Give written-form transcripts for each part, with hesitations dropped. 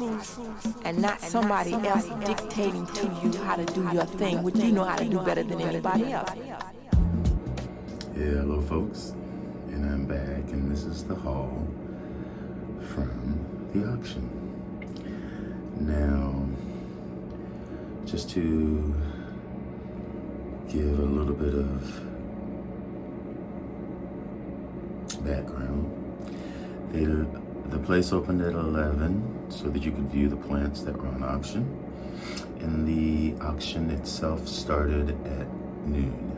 and not somebody else dictating to you how to do your thing, which you know how to do better than anybody else. Yeah, hello folks, and I'm back, and this is the haul from the auction. Now, just to give a little bit of background, the place opened at 11 so that you could view the plants that were on auction, and the auction itself started at noon.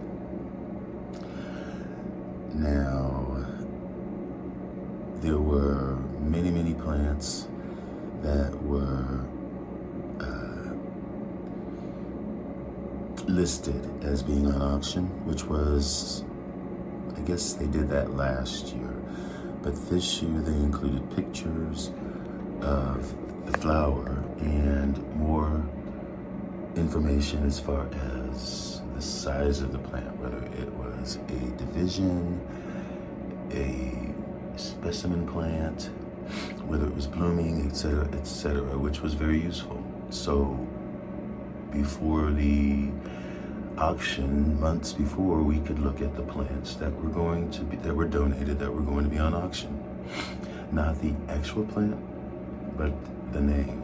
Now, there were many plants that were listed as being on auction, which was, I guess they did that last year, but this year they included pictures of the flower and more information as far as the size of the plant, whether it was a division, a specimen plant, whether it was blooming, etc., which was very useful. So before the auction, months before, we could look at the plants that were donated, that were going to be on auction. Not the actual plant, but the name.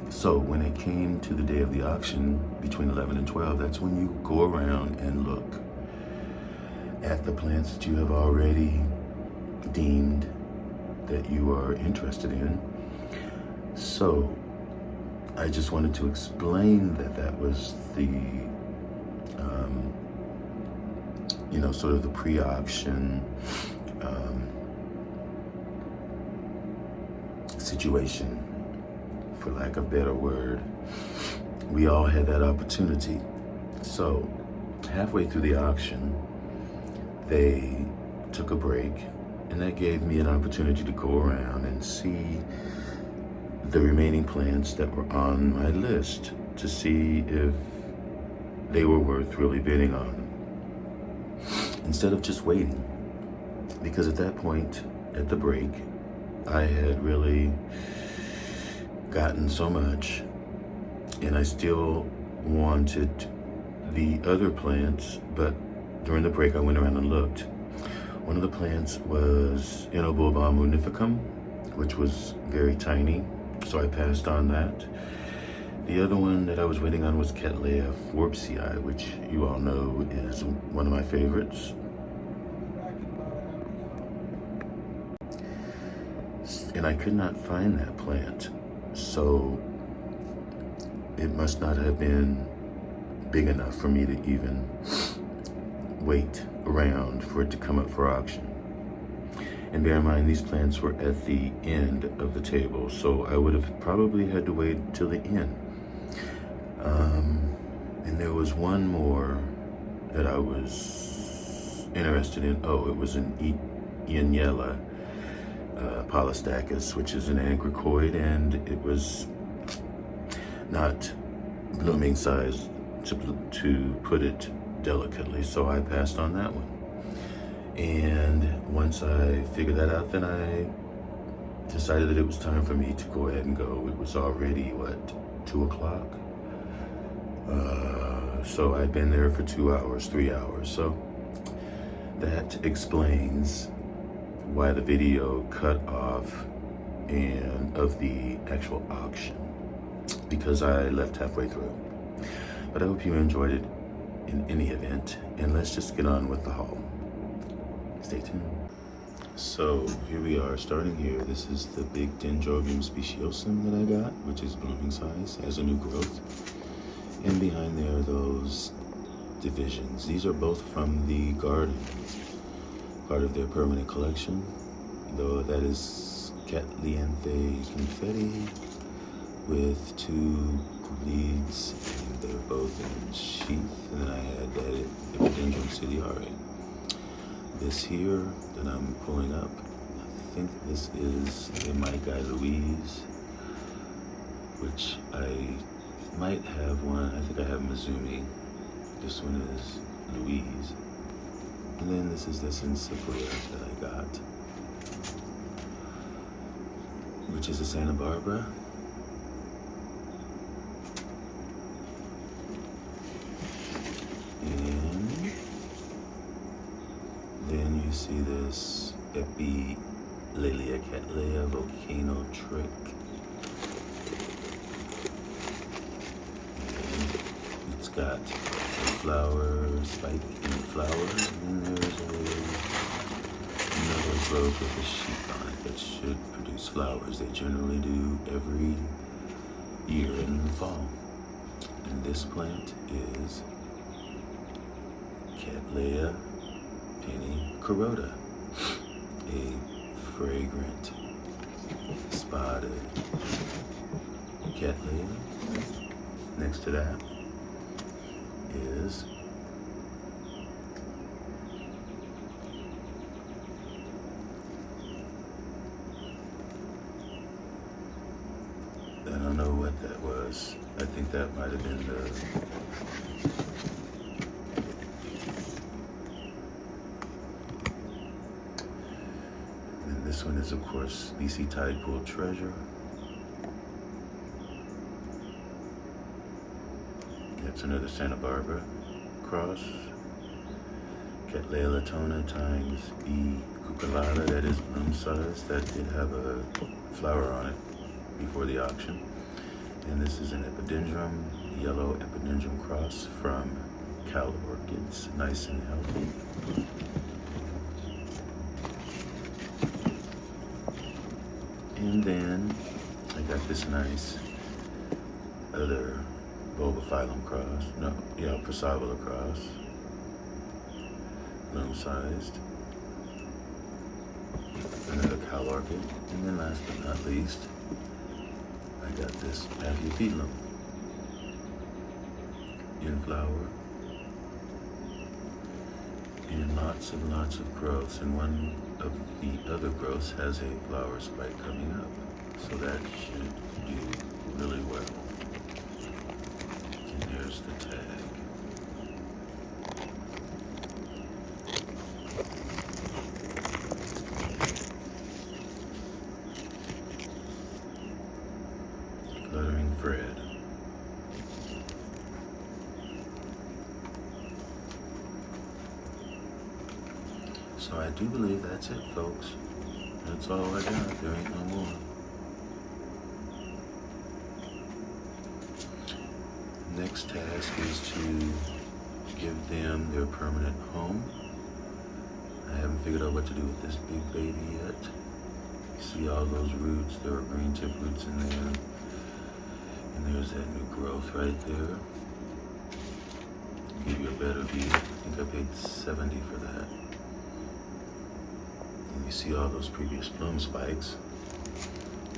So when it came to the day of the auction, between 11 and 12, that's when you go around and look at the plants that you have already deemed that you are interested in. So I just wanted to explain that was the sort of the pre-auction situation, for lack of a better word. We all had that opportunity. So halfway through the auction, they took a break, and that gave me an opportunity to go around and see the remaining plants that were on my list to see if they were worth really bidding on, instead of just waiting. Because at that point, at the break, I had really gotten so much, and I still wanted the other plants, but during the break I went around and looked. One of the plants was Enobulbum unificum, which was very tiny, so I passed on that. The other one that I was waiting on was Cattleya Forbesii, which you all know is one of my favorites. And I could not find that plant, so it must not have been big enough for me to even wait around for it to come up for auction. And bear in mind, these plants were at the end of the table, so I would have probably had to wait till the end. And there was one more that I was interested in. Oh, it was an Ianiella Polystachys, which is an angricoid, and it was not blooming size, to put it delicately, so I passed on that one. And once I figured that out, then I decided that it was time for me to go ahead and go. It was already, 2 o'clock? So I'd been there for 2 hours, 3 hours. So that explains why the video cut off and of the actual auction, because I left halfway through. But I hope you enjoyed it in any event, and let's just get on with the haul. Stay tuned. So here we are, starting here. This is the big Dendrobium speciosum that I got, which is blooming size, has a new growth. And behind there are those divisions. These are both from the garden, part of their permanent collection, though that is Cattleya confetti with 2 leads, and they're both in sheath. And then I had that Epidendrum ciliare. This here that I'm pulling up, I think this is a My Guy Louise, which I might have one. I think I have Mizumi. This one is Louise. And then this is the Sensibria that I got, which is a Santa Barbara. you see this Epilalia cattleya volcano trick. And it's got a flower spike in the flower, and then there's another growth with a sheath on it that should produce flowers. They generally do every year in the fall. And this plant is Cattleya pennicorota, a fragrant spotted cattleya. Next to that is I don't know what that was. I think that might have been and this one is, of course, BC Tide Pool Treasure. That's another Santa Barbara cross. Cattleya latona times B. cucullata, that is bloom size. That did have a flower on it before the auction. And this is an epidendrum, yellow epidendrum cross from Cal Orchids, nice and healthy. And then I got this nice other bulbophyllum cross, Prosavila cross, bloom sized. Another Cal Orchid. And then last but not least, I got this Paphiopedilum in flower and lots of growths, and one of the other growths has a flower spike coming up, so that should do really well. And there's the tag. Fluttering Fred. So I do believe that's it, folks. That's all I got. There ain't no more. Next task is to give them their permanent home. I haven't figured out what to do with this big baby yet. See all those roots? There are green tip roots in there. And there's that new growth right there. Give you a better view. I think I paid $70 for that. And you see all those previous bloom spikes.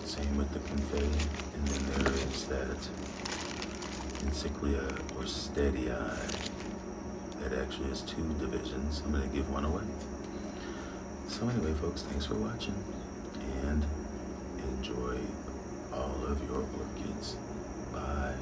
Same with the confetti. And then there is that Encyclia or Steady Eye. That actually has 2 divisions. I'm going to give one away. So anyway, folks, thanks for watching. And enjoy all of your orchids. Bye.